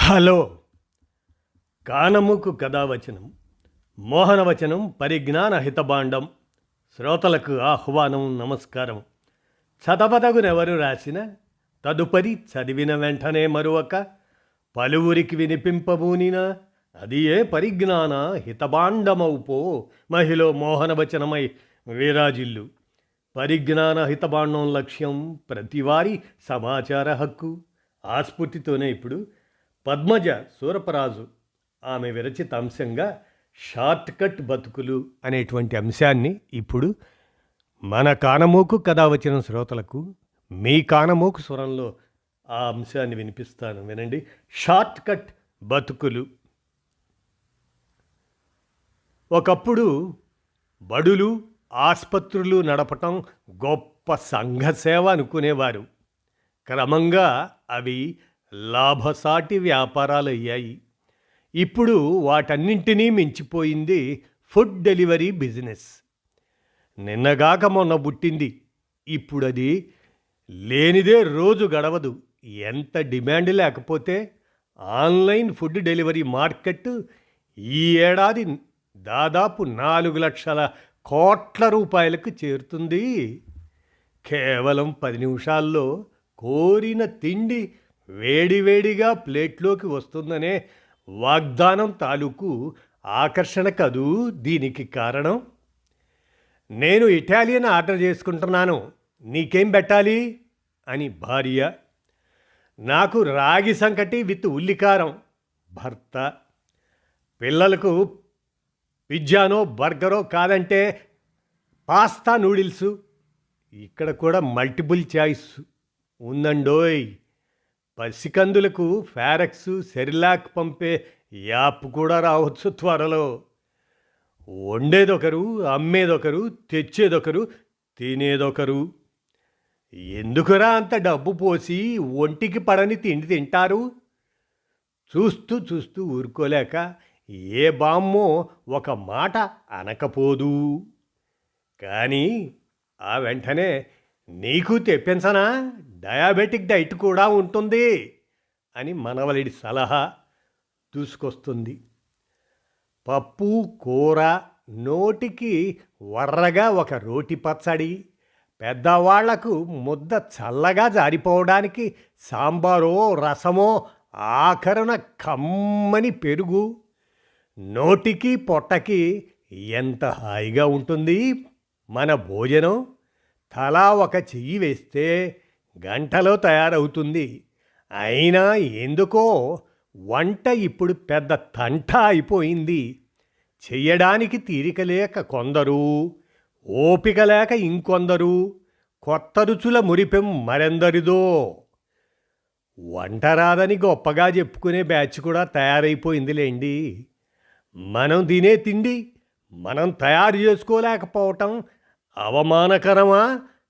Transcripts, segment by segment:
Hello. కానముకు కథావచనం, మోహనవచనం, పరిజ్ఞాన హితబాండం. శ్రోతలకు ఆహ్వానం, నమస్కారం. చదవదగునెవరు రాసిన తదుపరి చదివిన వెంటనే మరొక పలువురికి వినిపింపబూనిన అది ఏ పరిజ్ఞాన హితబాండమౌపో మహిళ మోహనవచనమై వీరాజిల్లు. పరిజ్ఞాన హితబాండం లక్ష్యం ప్రతివారీ సమాచార హక్కు. ఆ స్ఫూర్తితోనే ఇప్పుడు పద్మజ సూరపరాజు ఆమె విరచిత అంశంగా షార్ట్కట్ బతుకులు అనేటువంటి అంశాన్ని ఇప్పుడు మన కానమోకు కథ వచ్చిన శ్రోతలకు మీ కానమోకు స్వరంలో ఆ అంశాన్ని వినిపిస్తాను, వినండి. షార్ట్కట్ బతుకులు. ఒకప్పుడు బడులు, ఆసుపత్రులు నడపటం గొప్ప సంఘసేవ అనుకునేవారు. క్రమంగా అవి లాభసాటి వ్యాపారాలయ్యాయి. ఇప్పుడు వాటన్నింటినీ మించిపోయింది ఫుడ్ డెలివరీ బిజినెస్. నిన్నగాక మొన్న పుట్టింది. ఇప్పుడు అది లేనిదే రోజు గడవదు. ఎంత డిమాండ్ లేకపోతే ఆన్లైన్ ఫుడ్ డెలివరీ మార్కెట్ ఈ ఏడాది దాదాపు 4,00,000 కోట్ల రూపాయలకు చేరుతుంది. కేవలం 10 నిమిషాల్లో కోరిన తిండి వేడివేడిగా ప్లేట్లోకి వస్తుందనే వాగ్దానం తాలూకు ఆకర్షణ కదూ దీనికి కారణం. నేను ఇటాలియన్ ఆర్డర్ చేసుకుంటున్నాను, నీకేం పెట్టాలి అని భార్య. నాకు రాగి సంకటి విత్ ఉల్లికారం భర్త. పిల్లలకు పిజ్జానో బర్గరో కాదంటే పాస్తా నూడిల్సు. ఇక్కడ కూడా మల్టిపుల్ చాయిస్ ఉందండోయ్. పసికందులకు ఫారెక్స్, సెరిలాక్ పంపే యాప్ కూడా రావచ్చు త్వరలో. వండేదొకరు, అమ్మేదొకరు, తెచ్చేదొకరు, తినేదొకరు. ఎందుకురా అంత డబ్బు పోసి ఒంటికి పడని తిండి తింటారు? చూస్తూ చూస్తూ ఊరుకోలేక ఏ బామ్మో ఒక మాట అనకపోదు. కానీ ఆ వెంటనే నీకు తెప్పించనా, డయాబెటిక్ డైట్ కూడా ఉంటుంది అని మనవలిడి సలహా దూసుకొస్తుంది. పప్పు, కూర, నోటికి వర్రగా ఒక రోటి పచ్చడి, పెద్దవాళ్లకు ముద్ద చల్లగా జారిపోవడానికి సాంబారో రసమో, ఆఖరున కమ్మని పెరుగు. నోటికి పొట్టకి ఎంత హాయిగా ఉంటుంది మన భోజనం. తలా ఒక చెయ్యి వేస్తే గంటలో తయారవుతుంది. అయినా ఎందుకో వంట ఇప్పుడు పెద్ద తంట అయిపోయింది. చెయ్యడానికి తీరిక లేక కొందరు, ఓపిక లేక ఇంకొందరు, కొత్త రుచుల మురిపెం మరెందరిదో. వంట రాదని గొప్పగా చెప్పుకునే బ్యాచ్ కూడా తయారైపోయిందిలేండి. మనం తినే తిండి మనం తయారు చేసుకోలేకపోవటం అవమానకరమా,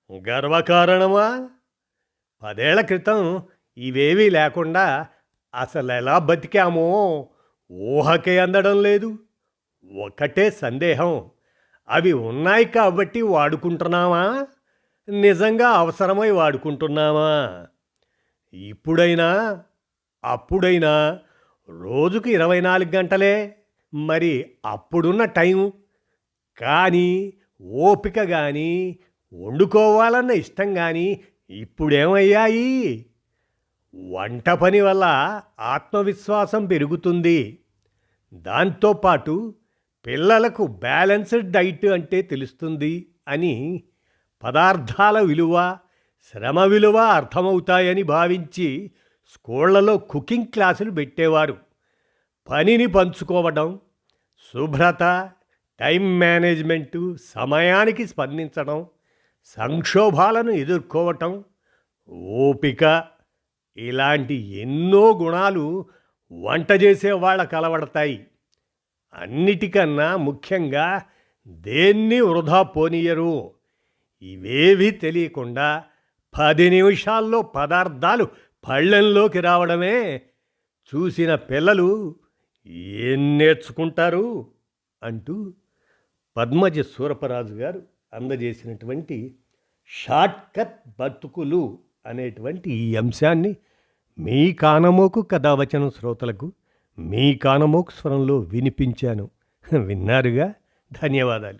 గర్వకారణమా? 10 ఏళ్ల క్రితం ఇవేవీ లేకుండా అసలు ఎలా బతికామో ఊహకే అందడం లేదు. ఒకటే సందేహం, అవి ఉన్నాయి కాబట్టి వాడుకుంటున్నామా, నిజంగా అవసరమై వాడుకుంటున్నామా? ఇప్పుడైనా అప్పుడైనా రోజుకు 24 గంటలే మరి అప్పుడున్న టైం. కానీ ఓపిక కానీ, వండుకోవాలన్న ఇష్టం కానీ ఇప్పుడేమయ్యాయి? వంట పని వల్ల ఆత్మవిశ్వాసం పెరుగుతుంది. దాంతోపాటు పిల్లలకు బ్యాలెన్స్డ్ డైట్ అంటే తెలుస్తుంది అని, పదార్థాల విలువ, శ్రమ విలువ అర్థమవుతాయని భావించి స్కూళ్లలో కుకింగ్ క్లాసులు పెట్టేవారు. పనిని పంచుకోవడం, శుభ్రత, టైం మేనేజ్మెంటు, సమయానికి స్పందించడం, సంక్షోభాలను ఎదుర్కోవటం, ఓపిక, ఇలాంటి ఎన్నో గుణాలు వంట చేసే వాళ్ళకు అలవడతాయి. అన్నిటికన్నా ముఖ్యంగా దేన్ని వృధా పోనీయరు. ఇవేవీ తెలియకుండా 10 నిమిషాల్లో పదార్థాలు పళ్ళెంలోకి రావడమే చూసిన పిల్లలు ఏం నేర్చుకుంటారు అంటూ పద్మజ సూరపరాజు గారు అందజేసినటువంటి షార్ట్కట్ బతుకులు అనేటువంటి ఈ అంశాన్ని మీ కానమోకు కథావచనం శ్రోతలకు మీ కానమోకు స్వరంలో వినిపించాను. విన్నారుగా? ధన్యవాదాలు.